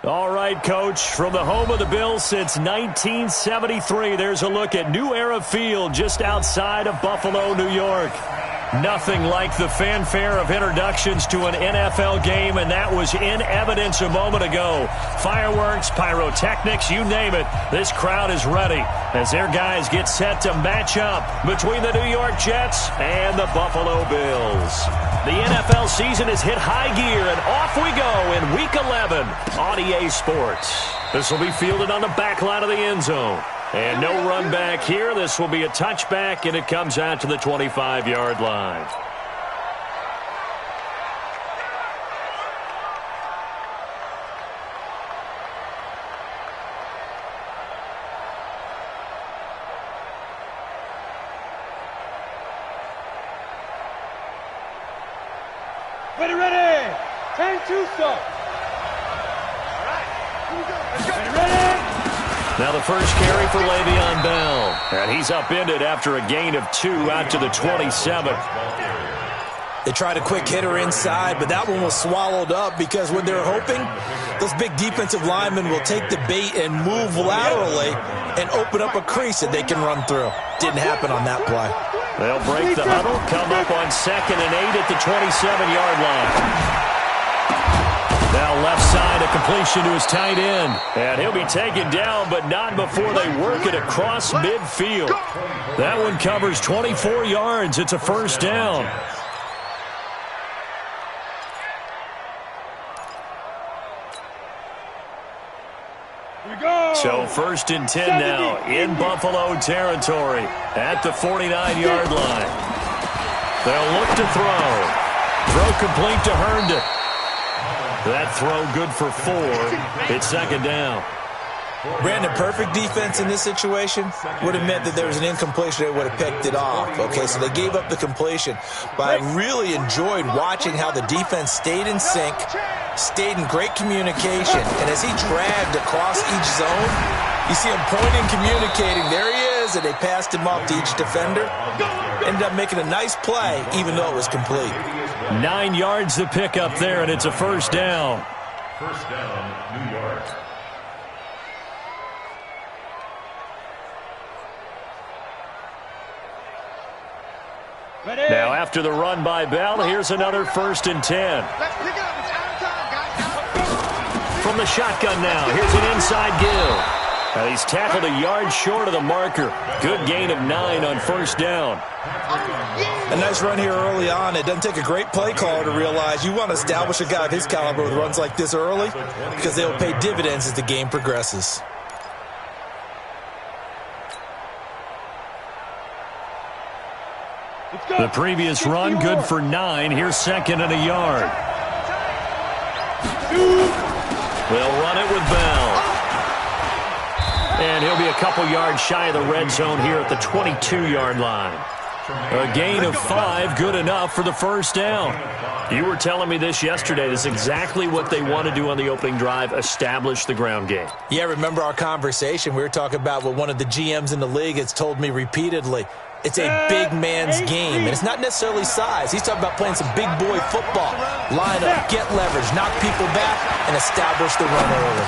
All right, Coach, from the home of the Bills since 1973, there's a look at New Era Field just outside of Buffalo, New York. Nothing like the fanfare of introductions to an NFL game, and that was in evidence a moment ago. Fireworks, pyrotechnics, you name it. This crowd is ready as their guys get set to match up between the New York Jets and the Buffalo Bills. The NFL season has hit high gear, and off we go in Week 11 on EA Sports. This will be fielded on the back line of the end zone. And no run back here. This will be a touchback, and it comes out to the 25-yard line. Ready. 10-2 stop. All right. Here we go. Let's go. Ready. Now the first carry for Le'Veon Bell. And he's upended after a gain of 2 out to the 27. They tried a quick hitter inside, but that one was swallowed up because when they're hoping, those big defensive linemen will take the bait and move laterally and open up a crease that they can run through. Didn't happen on that play. They'll break the huddle, come up on 2nd and 8 at the 27-yard line. Now left side, a completion to his tight end. And he'll be taken down, but not before they work it across midfield. That one covers 24 yards. It's a first down. So 1st and 10 now in Buffalo territory at the 49-yard line. They'll look to throw. Throw complete to Herndon. That throw good for 4. It's 2nd down. Brandon, perfect defense in this situation would have meant that there was an incompletion. They would have picked it off. Okay, so they gave up the completion. But I really enjoyed watching how the defense stayed in sync, stayed in great communication. And as he dragged across each zone, you see him pointing, communicating. There he is, and they passed him off to each defender. Ended up making a nice play, even though it was complete. 9 yards to pick up there, and it's a first down. First down, New York. Now after the run by Bell, here's another 1st and 10. From the shotgun now, here's an inside give. He's tackled a yard short of the marker. Good gain of 9 on 1st down. A nice run here early on. It doesn't take a great play caller to realize you want to establish a guy of his caliber with runs like this early because they'll pay dividends as the game progresses. The previous run, good for 9. Here's 2nd and a yard. They'll run it with Bell. And he'll be a couple yards shy of the red zone here at the 22-yard line. A gain of 5, good enough for the first down. You were telling me this yesterday. This is exactly what they want to do on the opening drive, establish the ground game. Yeah, remember our conversation. We were talking about what one of the GMs in the league has told me repeatedly. It's a big man's game, and it's not necessarily size. He's talking about playing some big boy football. Line up, get leverage, knock people back, and establish the run early.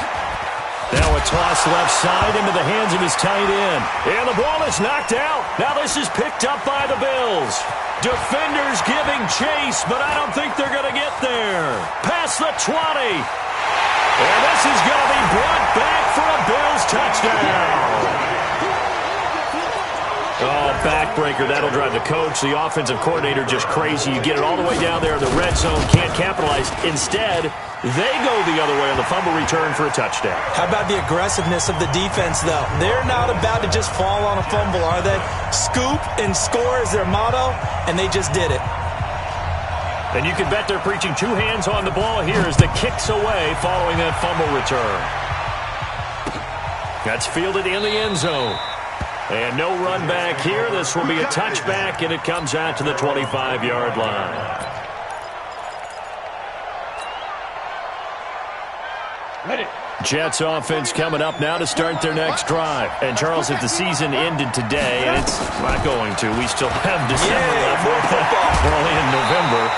Now a toss left side into the hands of his tight end. And the ball is knocked out. Now this is picked up by the Bills. Defenders giving chase, but I don't think they're going to get there. Past the 20. And this is going to be brought back for a Bills touchdown. Oh, backbreaker. That'll drive the coach, the offensive coordinator, just crazy. You get it all the way down there in the red zone, can't capitalize. Instead, they go the other way on the fumble return for a touchdown. How about the aggressiveness of the defense, though? They're not about to just fall on a fumble, are they? Scoop and score is their motto, and they just did it. And you can bet they're preaching 2 hands on the ball here as the kick's away following that fumble return. That's fielded in the end zone. And no run back here. This will be a touchback, and it comes out to the 25-yard line. Ready. Jets offense coming up now to start their next drive. And, Charles, if the season ended today, and it's not going to, we still have December left. We're only in November.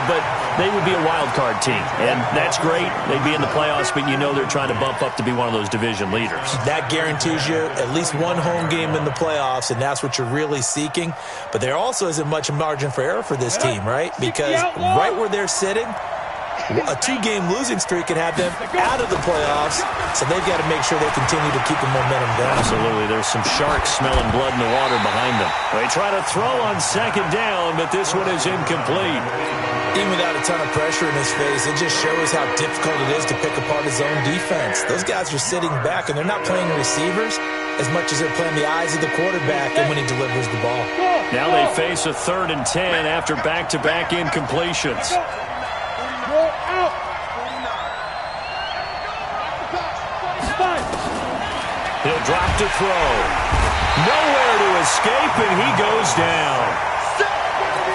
But they would be a wild card team. And that's great. They'd be in the playoffs, but you know they're trying to bump up to be one of those division leaders. That guarantees you at least one home game in the playoffs, and that's what you're really seeking. But there also isn't much margin for error for this team, right? Because right where they're sitting, a 2-game losing streak can have them out of the playoffs, so they've got to make sure they continue to keep the momentum going. Absolutely. There's some sharks smelling blood in the water behind them. They try to throw on second down, but this one is incomplete. Even without a ton of pressure in his face, it just shows how difficult it is to pick apart his own defense. Those guys are sitting back, and they're not playing receivers as much as they're playing the eyes of the quarterback and when he delivers the ball. Now they face a 3rd and 10 after back-to-back incompletions. He'll drop to throw. Nowhere to escape, and he goes down.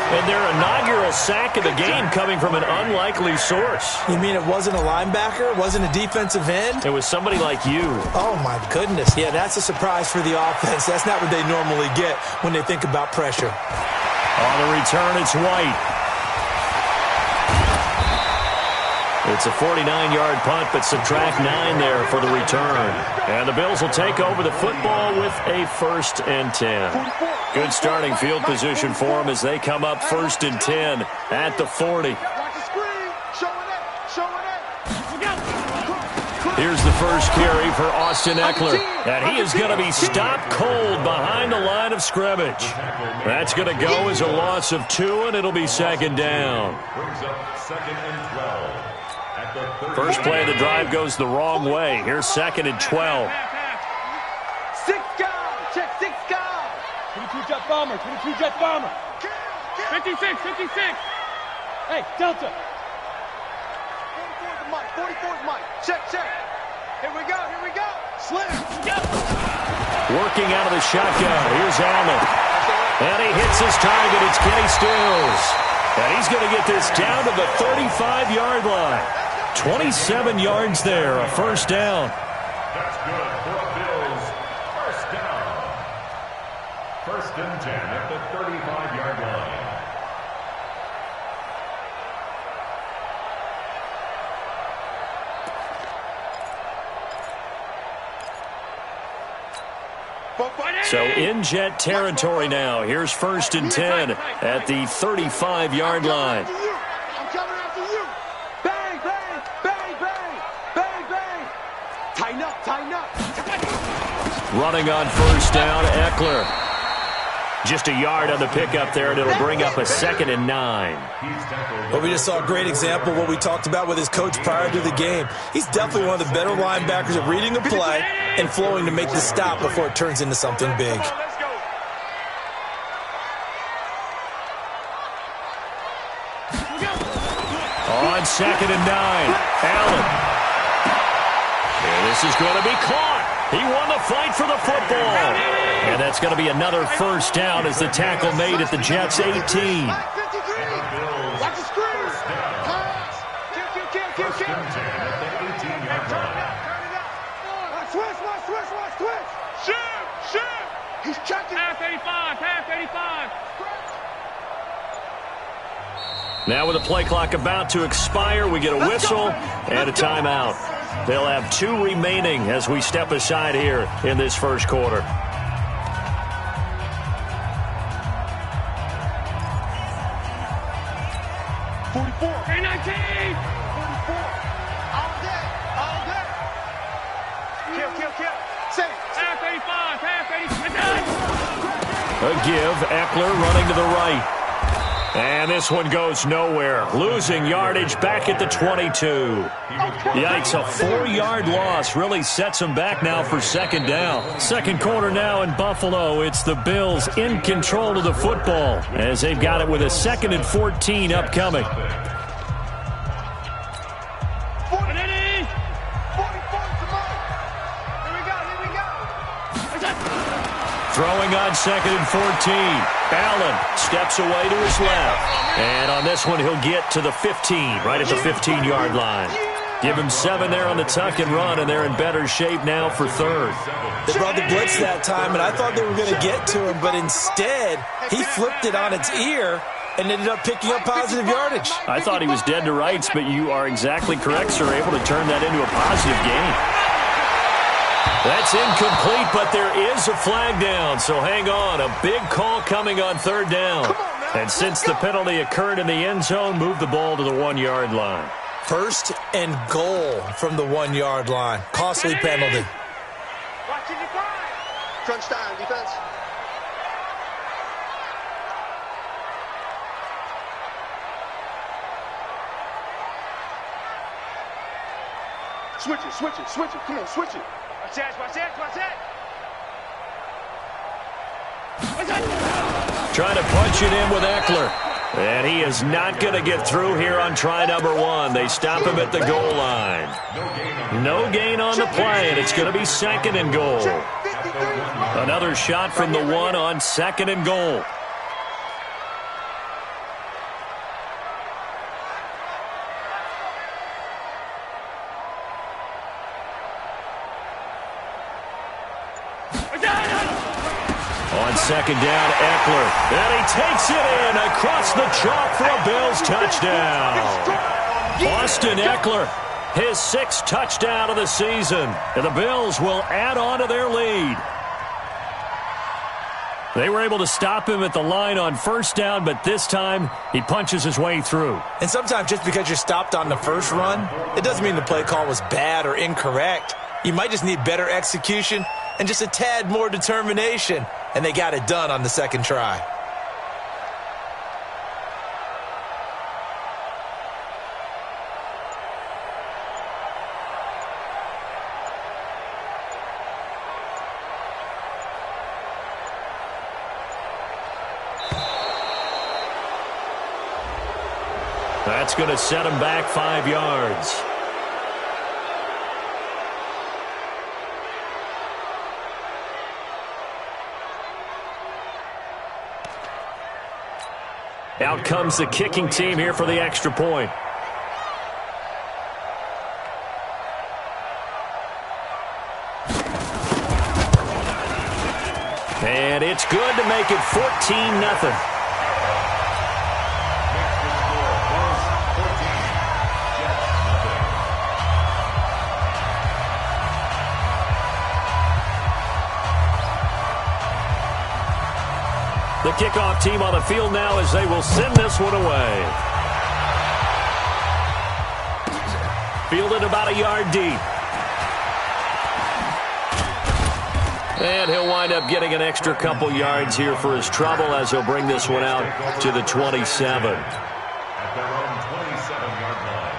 And their inaugural sack of the game coming from an unlikely source. You mean it wasn't a linebacker? It wasn't a defensive end? It was somebody like you. Oh, my goodness. Yeah, that's a surprise for the offense. That's not what they normally get when they think about pressure. On the return, it's White. It's a 49-yard punt, but subtract 9 there for the return. And the Bills will take over the football with a 1st and 10. Good starting field position for them as they come up 1st and 10 at the 40. Here's the first carry for Austin Ekeler. And he is going to be stopped cold behind the line of scrimmage. That's going to go as a loss of 2, and it'll be 2nd down. Brings up 2nd and 12. First play of the drive goes the wrong way. Here's 2nd and 12. 6 guard. Check 6 guard. 22 jet bomber. 22 jet bomber. 56. 56. Hey, Delta. 44's Mike. 44's Mike. Check. Here we go. Slim. Working out of the shotgun. Here's Allen. And he hits his target. It's Kenny Stills. And he's going to get this down to the 35-yard line. 27 yards there, a 1st down. That's good for the Bills. 1st down. 1st and 10 at the 35-yard line. So in Jet territory now. Here's 1st and 10 at the 35-yard line. I'm coming after you. Bang, bang, bang, bang, bang, bang. Tighten up. Running on 1st down, Ekeler. Just a yard on the pickup there, and it'll bring up a 2nd and 9. Well, we just saw a great example of what we talked about with his coach prior to the game. He's definitely one of the better linebackers at reading a play and flowing to make the stop before it turns into something big. On 2nd and 9, Allen. And this is going to be caught. He won the fight for the football. And that's going to be another 1st down as the tackle made at the Jets' 18. Watch the screen. Kill. 1st and 10 at the 18-yard line. Switch. Shoot. He's checking. Pass 85. Now with the play clock about to expire, we get a whistle and a timeout. They'll have 2 remaining as we step aside here in this 1st quarter. A give, Ekeler running to the right. And this one goes nowhere. Losing yardage back at the 22. Yikes, a 4-yard loss really sets them back now for 2nd down. 2nd quarter now in Buffalo. It's the Bills in control of the football as they've got it with a 2nd and 14 upcoming. Throwing on 2nd and 14. Allen steps away to his left. And on this one, he'll get to the 15, right at the 15-yard line. Give him 7 there on the tuck and run, and they're in better shape now for third. They brought the blitz that time, and I thought they were going to get to him, but instead he flipped it on its ear and ended up picking up positive yardage. I thought he was dead to rights, but you are exactly correct, sir. Able to turn that into a positive gain. That's incomplete, but there is a flag down, so hang on. A big call coming on third down. And since the penalty occurred in the end zone, move the ball to the 1-yard line. First and goal from the 1-yard line. Costly penalty. Crunch time, defense. Switch it, switch it, switch it. Come on, switch it. Watch that, watch that, watch that. Trying to punch it in with Eckler. And he is not going to get through here on try number 1. They stop him at the goal line. No gain on the play, and it's going to be 2nd and goal. Another shot from the 1 on 2nd and goal. On 2nd down, Eckler. And he takes it in across the chalk for a Bills touchdown. Austin Eckler, his 6th touchdown of the season. And the Bills will add on to their lead. They were able to stop him at the line on 1st down, but this time he punches his way through. And sometimes just because you're stopped on the first run, it doesn't mean the play call was bad or incorrect. You might just need better execution and just a tad more determination. And they got it done on the 2nd try. That's going to set him back 5 yards. Out comes the kicking team here for the extra point. And it's good to make it 14-0. The kickoff team on the field now as they will send this one away. Fielded about a yard deep. And he'll wind up getting an extra couple yards here for his trouble as he'll bring this one out to the 27. At their own 27-yard line.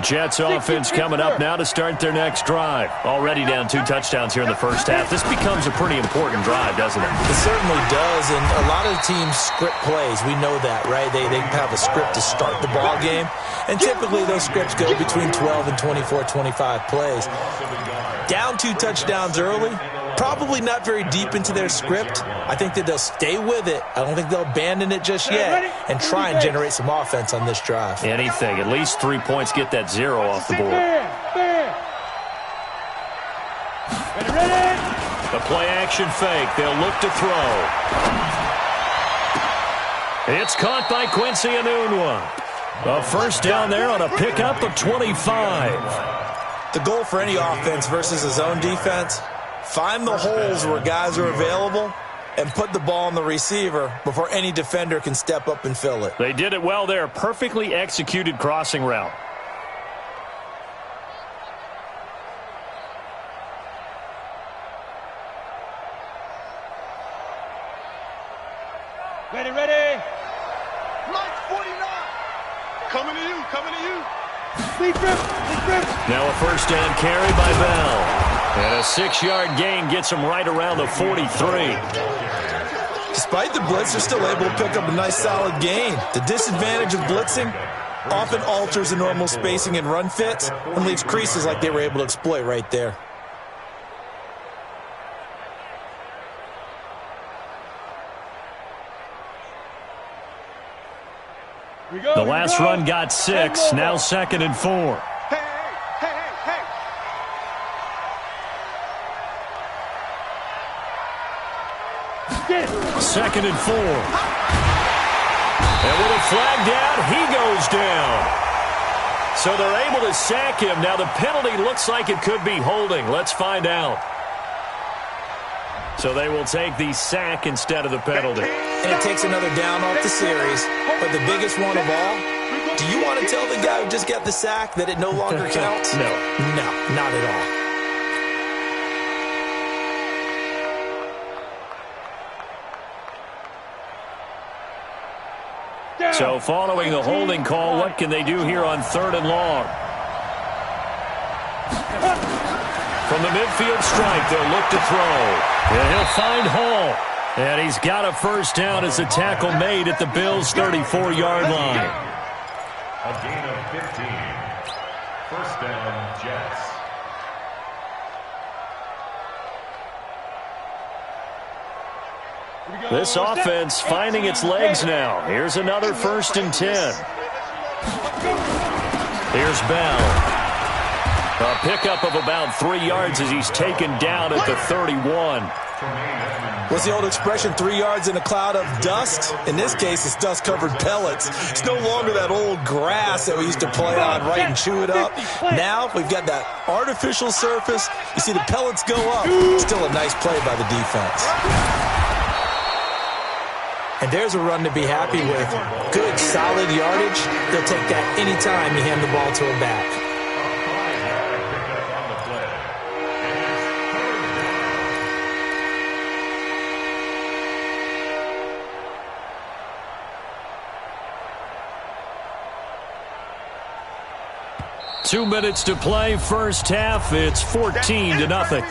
Jets offense coming up now to start their next drive. Already down 2 touchdowns here in the first half. This becomes a pretty important drive, doesn't it? It certainly does, and a lot of teams script plays. We know that, right? They have a script to start the ball game, and typically those scripts go between 12 and 24, 25 plays. Down 2 touchdowns early, probably not very deep into their script. I think that they'll stay with it. I don't think they'll abandon it just yet and try and generate some offense on this drive. Anything. At least 3 points, get that 0 off the board. The play action fake. They'll look to throw. It's caught by Quincy Enunwa. A first down there on a pickup of 25. The goal for any offense versus a zone defense, find the holes where guys are available and put the ball on the receiver before any defender can step up and fill it. They did it well there. Perfectly executed crossing route. Ready, ready. Mike 49. Coming to you, coming to you. Now a first down carry by Bell. And a 6-yard gain gets him right around the 43. Despite the blitz, they're still able to pick up a nice solid gain. The disadvantage of blitzing, often alters the normal spacing and run fits and leaves creases like they were able to exploit right there. The last run got 6, now 2nd and 4. Hey. 2nd and 4. And with a flag down, he goes down. So they're able to sack him. Now the penalty looks like it could be holding. Let's find out. So they will take the sack instead of the penalty. And it takes another down off the series. But the biggest one of all, do you want to tell the guy who just got the sack that it no longer counts? No. No, not at all. So following the holding call, what can they do here on 3rd and long? From the midfield stripe, they'll look to throw. And he'll find Hall. And he's got a first down as a tackle made at the Bills' 34-yard line. A gain of 15. First down, Jets. This offense finding its legs now. Here's another 1st and 10. Here's Bell. A pickup of about 3 yards as he's taken down at the 31. What's the old expression, 3 yards in a cloud of dust? In this case, it's dust-covered pellets. It's no longer that old grass that we used to play on, right, and chew it up. Now we've got that artificial surface. You see the pellets go up. Still a nice play by the defense. And there's a run to be happy with. Good, solid yardage. They'll take that anytime you hand the ball to a back. Two minutes to play, first half. It's 14-0.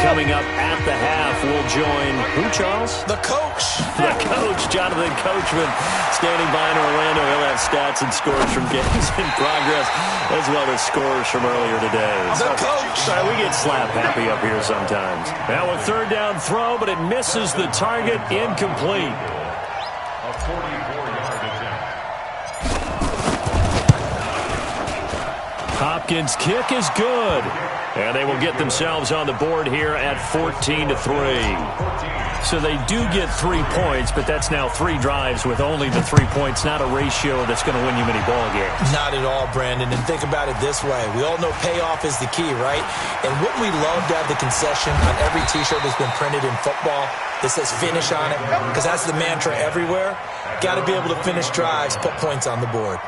Coming up at the half, we'll join who, Charles? The coach. The coach, Jonathan Coachman, standing by in Orlando. He'll have stats and scores from games in progress, as well as scores from earlier today. The coach. Sorry, we get slap happy up here sometimes. Now a 3rd down throw, but it misses the target, incomplete. A 44-yard attempt. Hopkins' kick is good. And they will get themselves on the board here at 14-3. So they do get 3 points, but that's now 3 drives with only the 3 points, not a ratio that's going to win you many ball games. Not at all, Brandon. And think about it this way. We all know payoff is the key, right? And wouldn't we love to have the concession on every T-shirt that's been printed in football that says finish on it? Because that's the mantra everywhere. Got to be able to finish drives, put points on the board.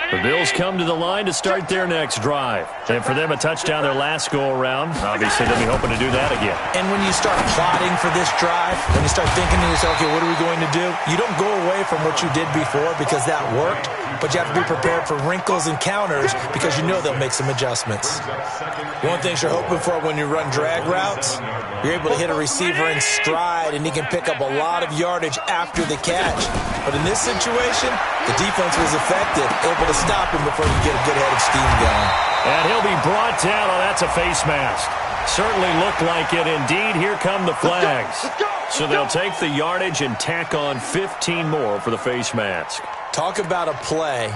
The Bills come to the line to start their next drive. And for them, a touchdown their last go-around. Obviously, they'll be hoping to do that again. And when you start plotting for this drive, when you start thinking to yourself, okay, what are we going to do? You don't go away from what you did before because that worked, but you have to be prepared for wrinkles and counters because you know they'll make some adjustments. One thing you're hoping for when you run drag routes, you're able to hit a receiver in stride, and he can pick up a lot of yardage after the catch. But in this situation, the defense was effective, able to stop him before you get a good head of steam going. And he'll be brought down. Oh, that's a face mask. Certainly looked like it. Indeed, here come the flags. So they'll take the yardage and tack on 15 more for the face mask. Talk about a play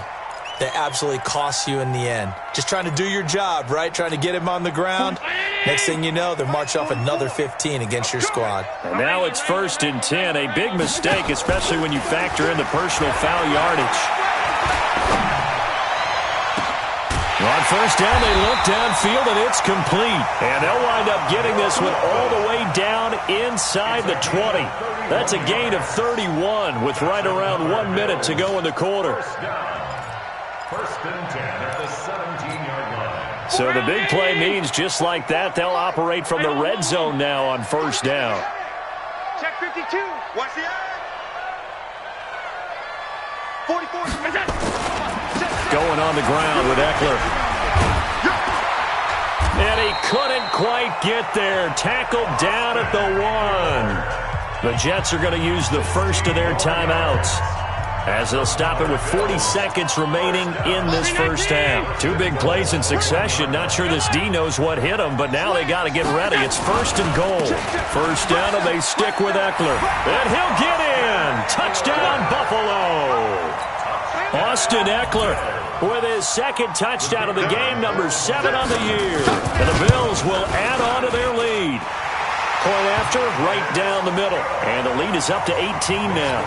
that absolutely costs you in the end. Just trying to do your job, right? Trying to get him on the ground. Next thing you know, they're marching off another 15 against your squad. And now it's 1st and 10. A big mistake, especially when you factor in the personal foul yardage. On 1st down, they look downfield, and it's complete. And they'll wind up getting this one all the way down inside the 20. That's a gain of 31 with right around 1 minute to go in the quarter. First and 10 at the 17-yard line. So the big play means just like that, they'll operate from the red zone now on first down. Check 52. Watch the eye. 44. Going on the ground with Eckler. And he couldn't quite get there. Tackled down at the 1. The Jets are going to use the first of their timeouts, as they'll stop it with 40 seconds remaining in this first half. Two big plays in succession. Not sure this D knows what hit him, but now they got to get ready. It's first and goal. First down, and they stick with Eckler. And he'll get in. Touchdown, Buffalo. Austin Eckler with his second touchdown of the game, number 7 on the year. And the Bills will add on to their lead. Point after, right down the middle. And the lead is up to 18 now.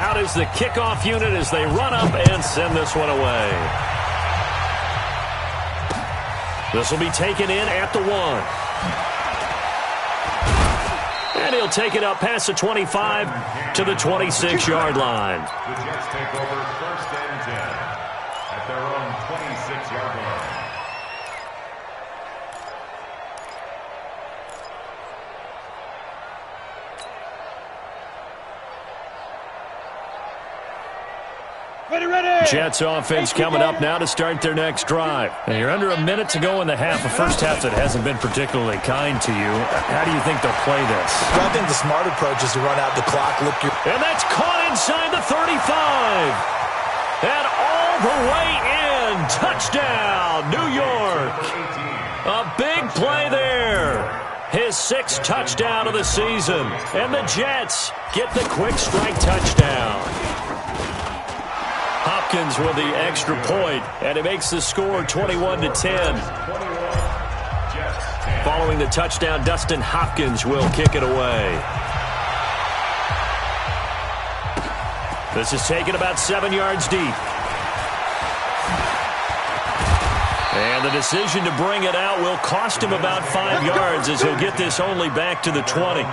Out is the kickoff unit as they run up and send this one away. This will be taken in at the 1. And he'll take it up past the 25 to the 26-yard line. The Jets take over first and 10 at their own 26-yard line. Ready. Jets offense coming up now to start their next drive. And you're under a minute to go in the half, a first half that hasn't been particularly kind to you. How do you think they'll play this? Well, I think the smart approach is to run out the clock. And that's caught inside the 35. And all the way in. Touchdown, New York. A big play there. His 6th touchdown of the season. And the Jets get the quick strike touchdown. Hopkins with the extra point, and it makes the score 21-10. Following the touchdown, Dustin Hopkins will kick it away. This is taken about 7 yards deep. And the decision to bring it out will cost him about 5 yards, as he'll get this only back to the 20.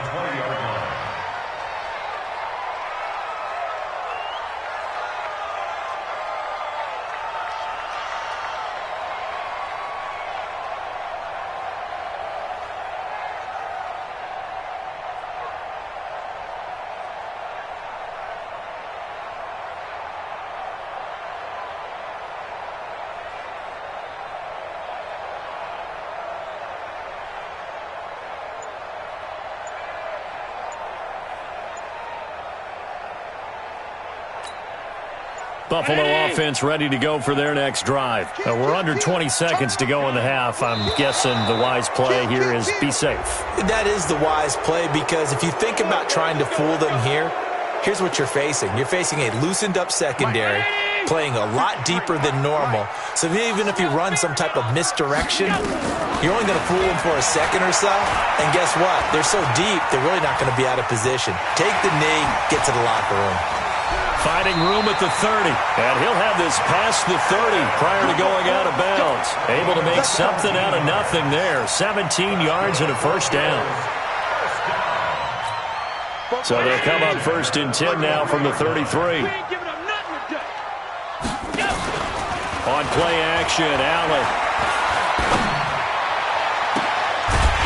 Buffalo offense ready to go for their next drive. We're under 20 seconds to go in the half. I'm guessing the wise play here is be safe. That is the wise play, because if you think about trying to fool them here, here's what you're facing. You're facing a loosened up secondary, playing a lot deeper than normal. So even if you run some type of misdirection, you're only going to fool them for a second or so. And guess what? They're so deep, they're really not going to be out of position. Take the knee, get to the locker room. Finding room at the 30. And he'll have this past the 30 prior to going out of bounds. Able to make something out of nothing there. 17 yards and a first down. So they'll come up first and 10 now from the 33. On play action, Allen.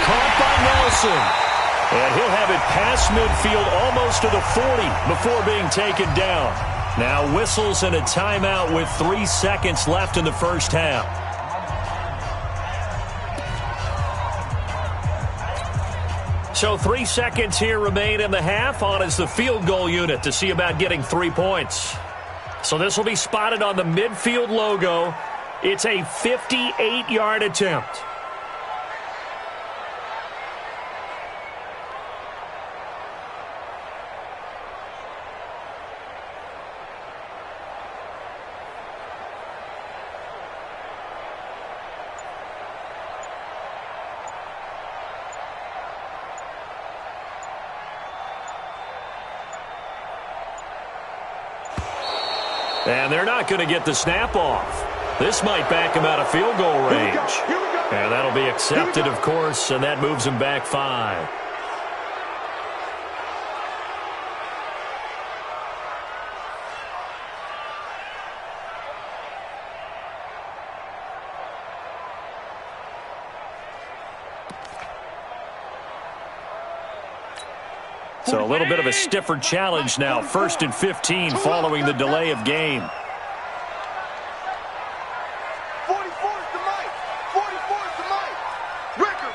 Caught by Nelson. And he'll have it past midfield almost to the 40 before being taken down. Now whistles and a timeout with 3 seconds left in the first half. So 3 seconds here remain in the half. On is the field goal unit to see about getting 3 points. So this will be spotted on the midfield logo. It's a 58-yard attempt. And they're not going to get the snap off. This might back him out of field goal range. And that'll be accepted, of course, and that moves him back 5. So a little bit of a stiffer challenge now. 1st and 15 following the delay of game. 44 is the mic. 44 is the mic. Record.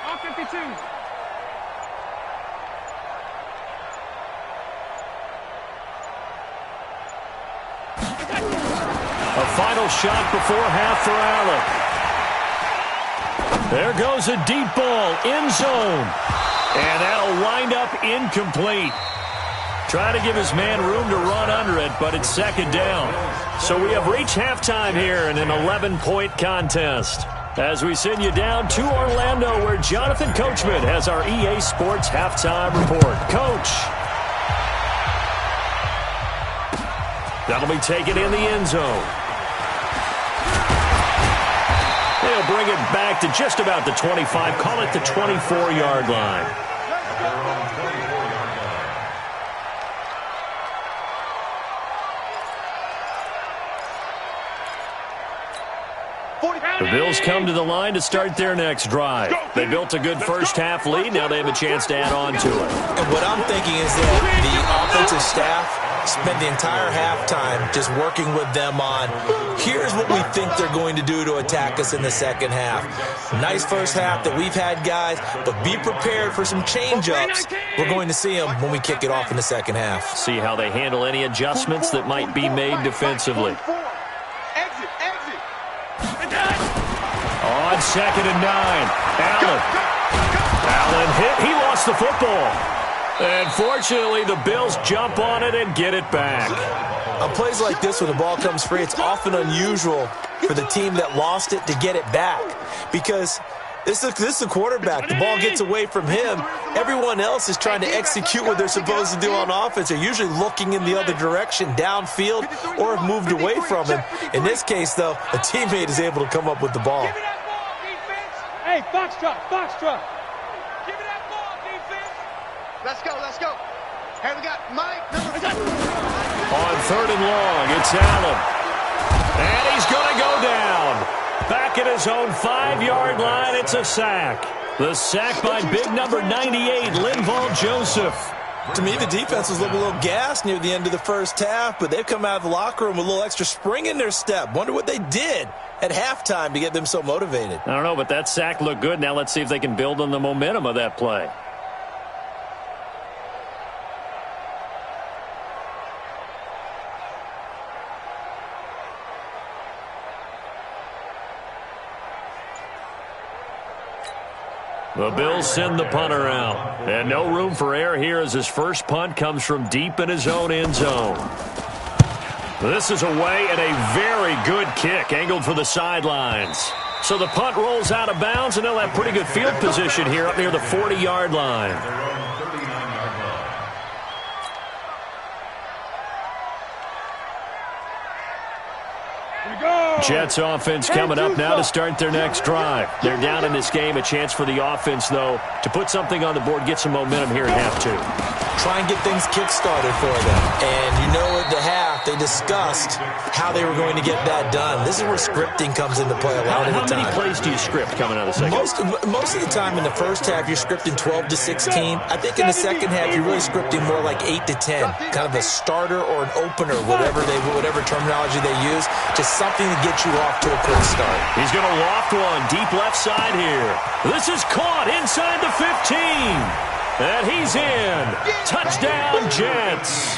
All 52. A final shot before half for Allen. There goes a deep ball, end zone. And that'll wind up incomplete. Trying to give his man room to run under it, but it's 2nd down. So we have reached halftime here in an 11-point contest. As we send you down to Orlando, where Jonathan Coachman has our EA Sports halftime report. Coach. That'll be taken in the end zone. They'll bring it back to just about the 25. Call it the 24-yard line. The Bills come to the line to start their next drive. They built a good first-half lead. Now they have a chance to add on to it. And what I'm thinking is that the offensive staff spent the entire halftime just working with them on, here's what we think they're going to do to attack us in the second half. Nice first half that we've had, guys, but be prepared for some change-ups. We're going to see them when we kick it off in the second half. See how they handle any adjustments that might be made defensively. Exit. On 2nd and 9, Allen hit. He lost the football. And fortunately, the Bills jump on it and get it back. On plays like this, when the ball comes free, it's often unusual for the team that lost it to get it back. Because this is the quarterback. The ball gets away from him. Everyone else is trying to execute what they're supposed to do on offense. They're usually looking in the other direction, downfield, or have moved away from him. In this case, though, a teammate is able to come up with the ball. Hey, Foxtrot. Give me that ball, defense. Let's go. Hey, we got Mike. On 3rd and long, it's Allen. And he's going to go down. Back at his own 5-yard line, it's a sack. The sack by big number 98, Linval Joseph. To me, the defense was looking a little gassed near the end of the first half, but they've come out of the locker room with a little extra spring in their step. Wonder what they did at halftime to get them so motivated. I don't know, but that sack looked good. Now let's see if they can build on the momentum of that play. The Bills send the punter out. And no room for error here as his first punt comes from deep in his own end zone. This is away and a very good kick angled for the sidelines. So the punt rolls out of bounds, and they'll have pretty good field position here up near the 40-yard line. Jets offense coming up now to start their next drive. They're down in this game. A chance for the offense, though, to put something on the board, get some momentum here at half 2. Try and get things kick-started for them. And you know at the half, they discussed how they were going to get that done. This is where scripting comes into play a lot of the time. How many plays do you script coming out of the second? Most of the time in the first half, you're scripting 12 to 16. I think in the second half, you're really scripting more like 8 to 10. Kind of a starter or an opener, whatever terminology they use. Just something to get you off to a quick start. He's going to loft one deep left side here. This is caught inside the 15. And he's in. Touchdown, Jets.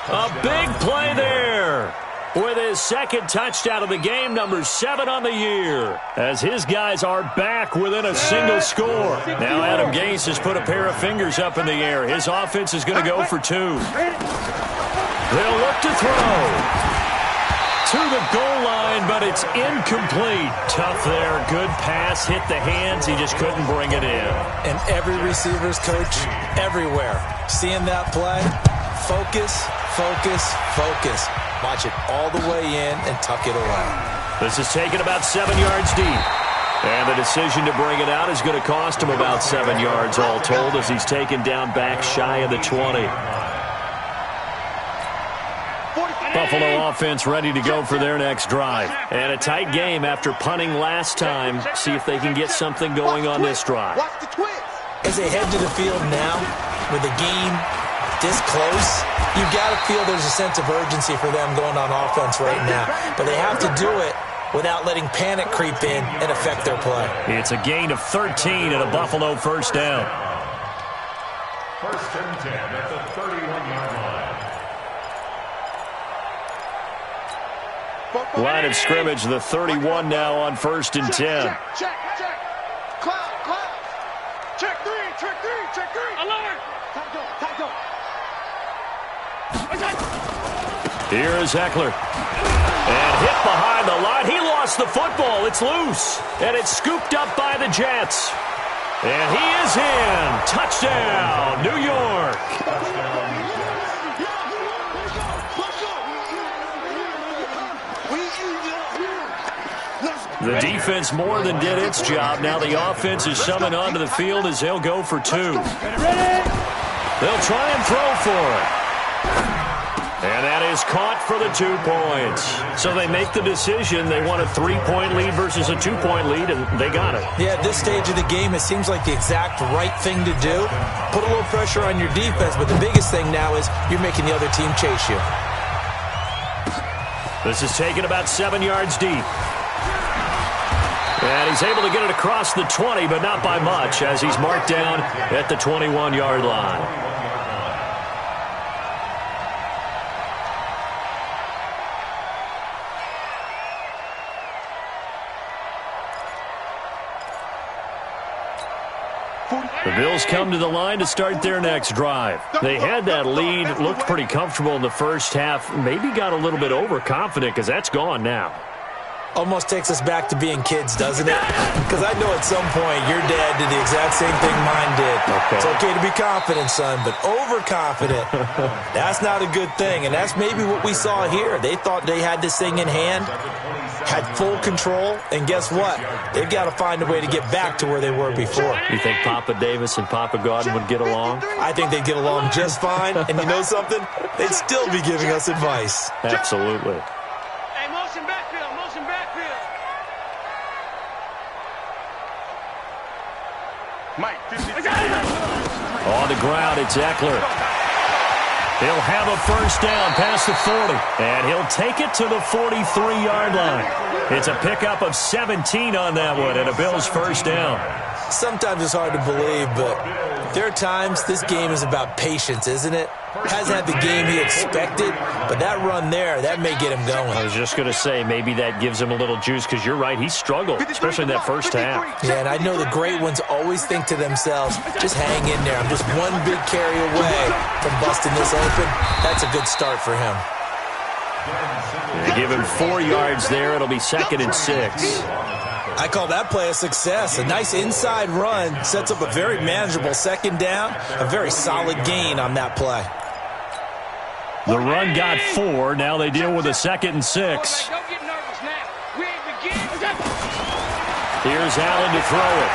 A big play there with his second touchdown of the game, number 7 on the year, as his guys are back within a single score. Now Adam Gase has put a pair of fingers up in the air. His offense is going to go for 2. They'll look to throw to the goal line, but it's incomplete. Tough there. Good pass. Hit the hands. He just couldn't bring it in. And every receiver's coach everywhere, seeing that play, focus. Watch it all the way in and tuck it away. This is taken about 7 yards deep. And the decision to bring it out is going to cost him about 7 yards all told as he's taken down back shy of the 20. Buffalo offense ready to go for their next drive. And a tight game after punting last time. See if they can get something going on this drive. As they head to the field now, with a game this close, you've got to feel there's a sense of urgency for them going on offense right now. But they have to do it without letting panic creep in and affect their play. It's a gain of 13 and a Buffalo first down. First and 10 at the 31-yard line. Line of scrimmage, the 31 now on first and 10. Check. Cloud. Check three. Alert. Time go. Here is Eckler. And hit behind the line. He lost the football. It's loose. And it's scooped up by the Jets. And he is in. Touchdown, New York. The defense more than did its job. Now the offense is summoned onto the field as they'll go for two. They'll try and throw for it. And that is caught for the 2 points. So they make the decision. They want a 3-point lead versus a 2-point lead, and they got it. Yeah, at this stage of the game, it seems like the exact right thing to do. Put a little pressure on your defense, but the biggest thing now is you're making the other team chase you. This is taken about 7 yards deep. And he's able to get it across the 20, but not by much, as he's marked down at the 21-yard line. The Bills come to the line to start their next drive. They had that lead, looked pretty comfortable in the first half, maybe got a little bit overconfident because that's gone now. Almost takes us back to being kids, doesn't it? Because I know at some point your dad did the exact same thing mine did. Okay. It's okay to be confident, son, but overconfident, that's not a good thing. And that's maybe what we saw here. They thought they had this thing in hand, had full control, and guess what? They've got to find a way to get back to where they were before. You think Papa Davis and Papa Godwin would get along? I think they'd get along just fine. And you know something? They'd still be giving us advice. Absolutely. Hey, motion backfield. Mike, 50. On the ground, it's Eckler. He'll have a first down past the 40, and he'll take it to the 43-yard line. It's a pickup of 17 on that one, and a Bills first down. Sometimes it's hard to believe, but there are times this game is about patience, isn't it? Hasn't had the game he expected, but that run there, that may get him going. I was just going to say, maybe that gives him a little juice, because you're right, he struggled, especially in that first half. Yeah, and I know the great ones always think to themselves, just hang in there. I'm just one big carry away from busting this open. That's a good start for him. They give him 4 yards there. It'll be 2nd and 6. I call that play a success. A nice inside run sets up a very manageable second down, a very solid gain on that play. The run got 4. Now they deal with a 2nd and 6. Don't get nervous now. We ain't beginning. Here's Allen to throw it.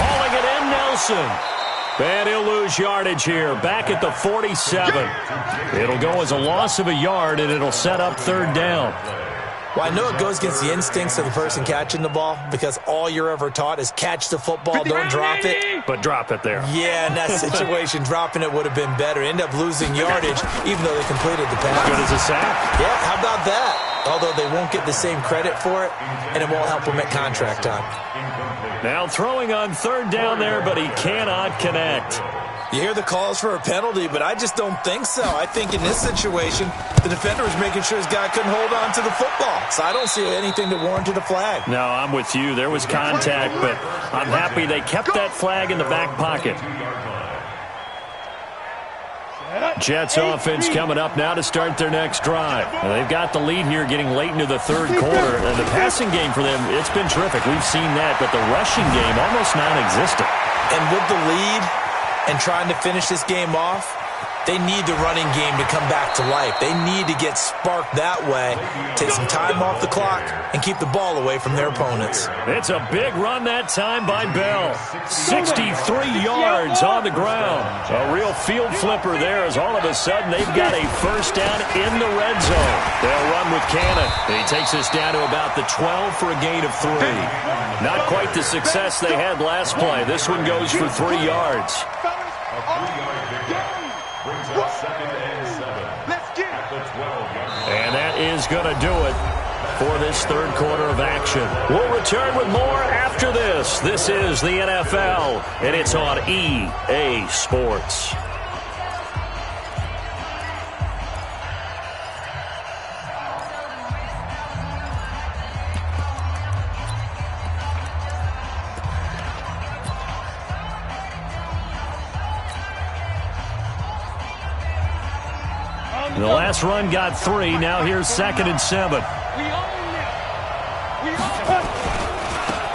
Hauling it in, Nelson. And he'll lose yardage here. Back at the 47. It'll go as a loss of a yard, and it'll set up 3rd down. Well, I know it goes against the instincts of the person catching the ball because all you're ever taught is catch the football, don't drop it. But drop it there. Yeah, in that situation, dropping it would have been better. End up losing yardage, even though they completed the pass. Good as a sack. Yeah, how about that? Although they won't get the same credit for it, and it won't help them at contract time. Now throwing on 3rd down there, but he cannot connect. You hear the calls for a penalty, but I just don't think so. I think in this situation, the defender was making sure his guy couldn't hold on to the football. So I don't see anything that warranted a flag. No, I'm with you. There was contact, but I'm happy they kept that flag in the back pocket. Jets offense coming up now to start their next drive. Now, they've got the lead here getting late into the 3rd quarter. And the passing game for them, it's been terrific. We've seen that, but the rushing game almost non-existent. And with the lead and trying to finish this game off, they need the running game to come back to life. They need to get sparked that way, take some time off the clock, and keep the ball away from their opponents. It's a big run that time by Bell. 63 yards on the ground. A real field flipper there as all of a sudden they've got a first down in the red zone. They'll run with Cannon. He takes us down to about the 12 for a gain of 3. Not quite the success they had last play. This one goes for 3 yards. A 3-yard pickup brings up 2nd and 7 at the 12-yard line. And that is going to do it for this third quarter of action. We'll return with more after this. This is the NFL, and it's on EA Sports. The last run got 3. Now here's 2nd and 7.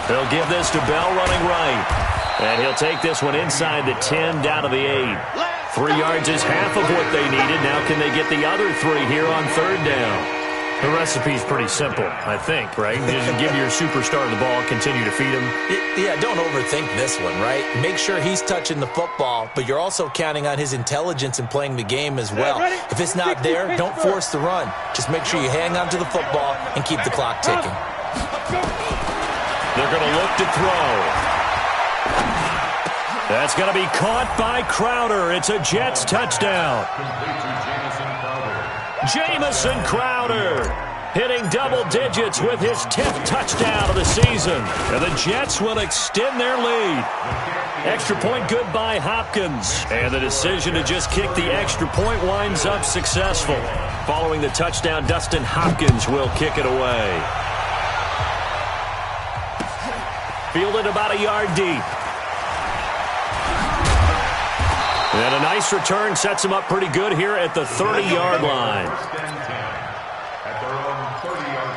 They'll give this to Bell running right. And he'll take this one inside the 10 down to the 8. 3 yards is half of what they needed. Now can they get the other 3 here on 3rd down? The recipe's pretty simple, I think, right? Just give your superstar the ball, continue to feed him. Yeah, don't overthink this one, right? Make sure he's touching the football, but you're also counting on his intelligence in playing the game as well. If it's not there, don't force the run. Just make sure you hang on to the football and keep the clock ticking. They're going to look to throw. That's going to be caught by Crowder. It's a Jets touchdown. Jamison Crowder hitting double digits with his 10th touchdown of the season. And the Jets will extend their lead. Extra point good by Hopkins. And the decision to just kick the extra point winds up successful. Following the touchdown, Dustin Hopkins will kick it away. Fielded about a yard deep. And a nice return sets him up pretty good here at the 30-yard line. At their own 30-yard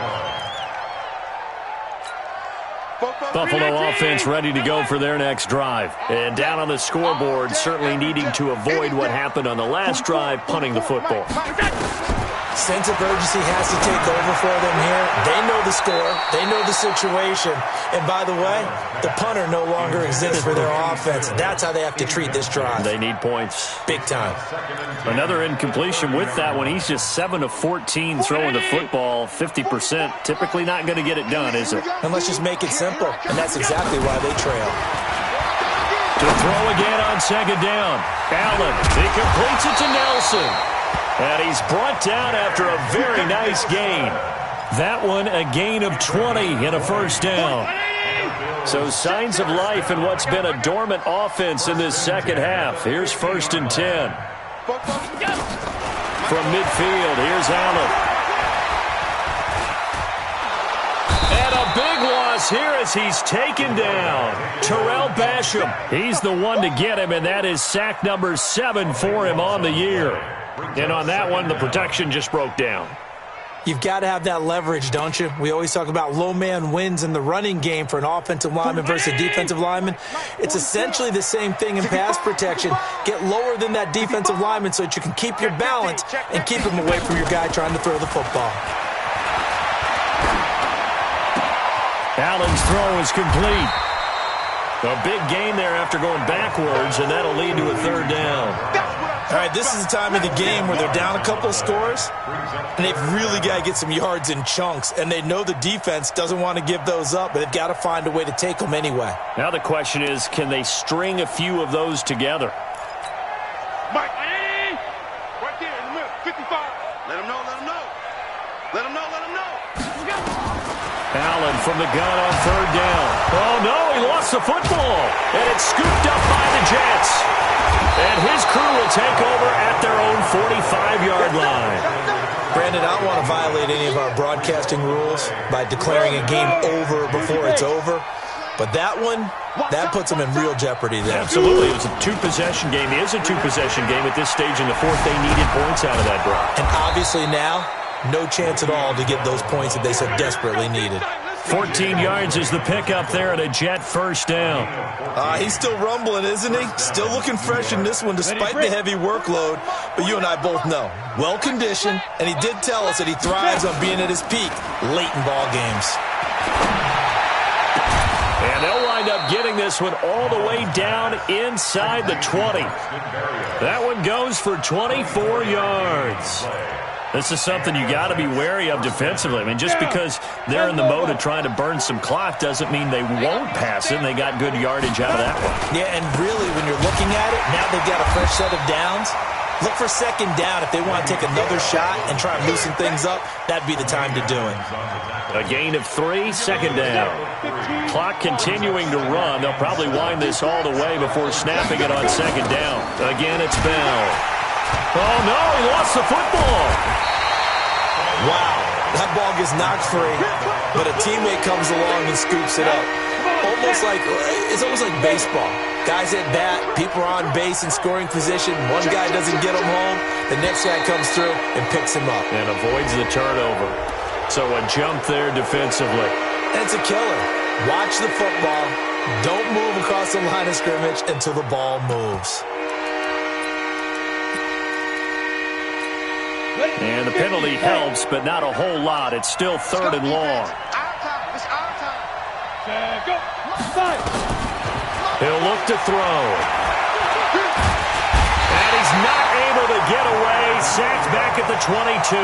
line. Buffalo offense ready to go for their next drive. And down on the scoreboard, certainly needing to avoid what happened on the last drive, punting the football. Sense of urgency has to take over for them here. They know the score. They know the situation. And by the way, the punter no longer exists for their offense. That's how they have to treat this drive. They need points. Big time. Another incompletion with that one. He's just 7 of 14 throwing the football, 50%. Typically not going to get it done, is it? And let's just make it simple. And that's exactly why they trail. To throw again on 2nd down. Allen, he completes it to Nelson. And he's brought down after a very nice gain. That one a gain of 20 in a first down. So signs of life in what's been a dormant offense in this second half. Here's 1st and 10. From midfield, here's Allen. And a big loss here as he's taken down. Terrell Basham. He's the one to get him, and that is sack number 7 for him on the year. And on that one, the protection just broke down. You've got to have that leverage, don't you? We always talk about low man wins in the running game for an offensive lineman versus a defensive lineman. It's essentially the same thing in pass protection. Get lower than that defensive lineman so that you can keep your balance and keep him away from your guy trying to throw the football. Allen's throw is complete. A big gain there after going backwards, and that'll lead to a 3rd down. All right, this is the time of the game where they're down a couple of scores, and they've really got to get some yards in chunks, and they know the defense doesn't want to give those up, but they've got to find a way to take them anyway. Now the question is, can they string a few of those together? Mike, right there in the middle, 55. Let him know, let him know. Let him know, let him know. Allen from the gun on 3rd down. Oh, no, he lost the football, and it's scooped up by the Jets. And his crew will take over at their own 45-yard line. Brandon, I don't want to violate any of our broadcasting rules by declaring a game over before it's over. But that one, that puts them in real jeopardy there. Absolutely. It was a 2-possession game. It is a 2-possession game at this stage in the 4th. They needed points out of that drive. And obviously now, no chance at all to get those points that they so desperately needed. 14 yards is the pickup there at a Jet 1st down. He's still rumbling, isn't he? Still looking fresh in this one despite the heavy workload. But you and I both know, well-conditioned, and he did tell us that he thrives on being at his peak late in ball games. And they'll wind up getting this one all the way down inside the 20. That one goes for 24 yards. This is something you got to be wary of defensively. I mean, just because they're in the mode of trying to burn some clock doesn't mean they won't pass it, and they got good yardage out of that one. Yeah, and really, when you're looking at it, now they've got a fresh set of downs. Look for second down. If they want to take another shot and try and loosen things up, that'd be the time to do it. A gain of 3, second down. Clock continuing to run. They'll probably wind this all the way before snapping it on second down. Again, it's Bell. Oh, no, he lost the football. Wow, that ball gets knocked free, but a teammate comes along and scoops it up. It's almost like baseball. Guys at bat, people are on base in scoring position. One guy doesn't get him home. The next guy comes through and picks him up. And avoids the turnover. So a jump there defensively. And it's a killer. Watch the football. Don't move across the line of scrimmage until the ball moves. And the penalty helps, but not a whole lot. It's still 3rd and long. It's our time. Go. Five. He'll look to throw. And he's not able to get away. Sacked back at the 22.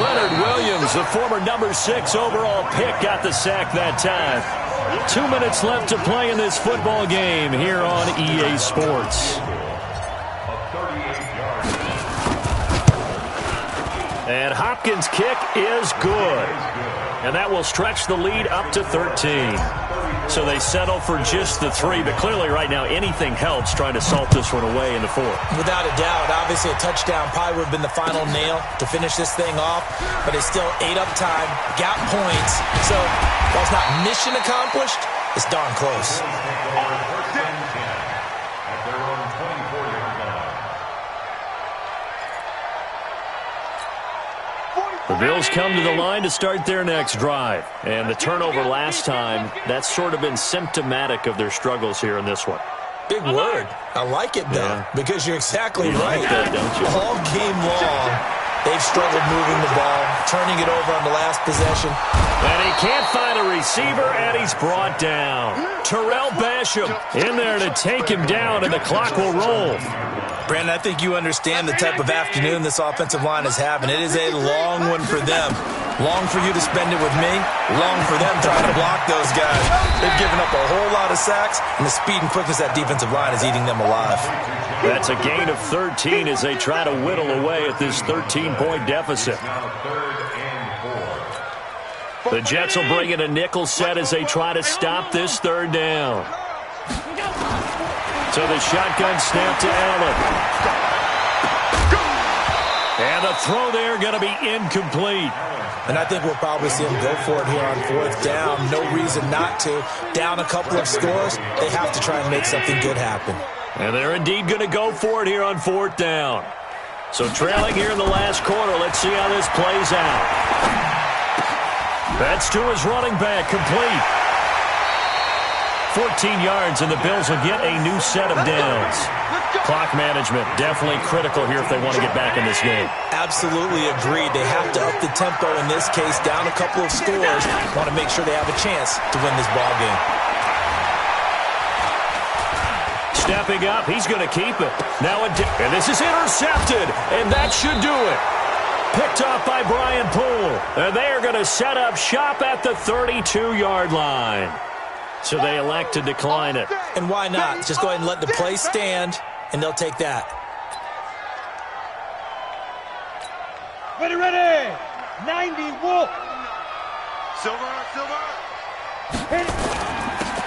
Leonard Williams, the former number 6 overall pick, got the sack that time. 2 minutes left to play in this football game here on EA Sports. And Hopkins' kick is good. And that will stretch the lead up to 13. So they settle for just the 3. But clearly right now anything helps trying to salt this one away in the 4th. Without a doubt. Obviously a touchdown probably would have been the final nail to finish this thing off. But it's still 8 up time. Got points. So while it's not mission accomplished, it's darn close. The Bills come to the line to start their next drive. And the turnover last time, that's sort of been symptomatic of their struggles here in this one. Big word. I like it, though, because you're exactly right. Like that, don't you? All game long, they've struggled moving the ball, turning it over on the last possession. And he can't find a receiver, and he's brought down. Terrell Basham in there to take him down, and the clock will roll. Brandon, I think you understand the type of afternoon this offensive line is having. It is a long one for them. Long for you to spend it with me. Long for them trying to block those guys. They've given up a whole lot of sacks, and the speed and quickness of that defensive line is eating them alive. That's a gain of 13 as they try to whittle away at this 13-point deficit. The Jets will bring in a nickel set as they try to stop this 3rd down. So the shotgun snap to Allen. And the throw there going to be incomplete. And I think we'll probably see him go for it here on 4th down. No reason not to. Down a couple of scores, they have to try and make something good happen. And they're indeed going to go for it here on 4th down. So trailing here in the last quarter, let's see how this plays out. That's to his running back, complete. 14 yards, and the Bills will get a new set of downs. Clock management definitely critical here if they want to get back in this game. Absolutely agreed. They have to up the tempo in this case, down a couple of scores. Want to make sure they have a chance to win this ball game. Stepping up, he's going to keep it. Now, and this is intercepted, and that should do it. Picked off by Brian Poole. And they are going to set up shop at the 32-yard line. So they elect to decline it. And why not? Just go ahead and let the play stand, and they'll take that. Ready, ready. 90, Wolf. Silver.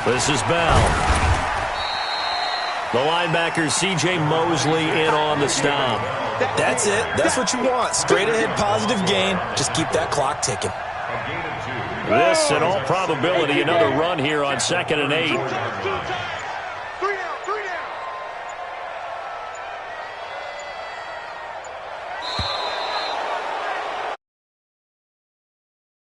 This is Bell. The linebacker, C.J. Mosley, in on the stop. That's it. That's what you want. Straight ahead, positive gain. Just keep that clock ticking. This, in all probability, another run here on 2nd and 8.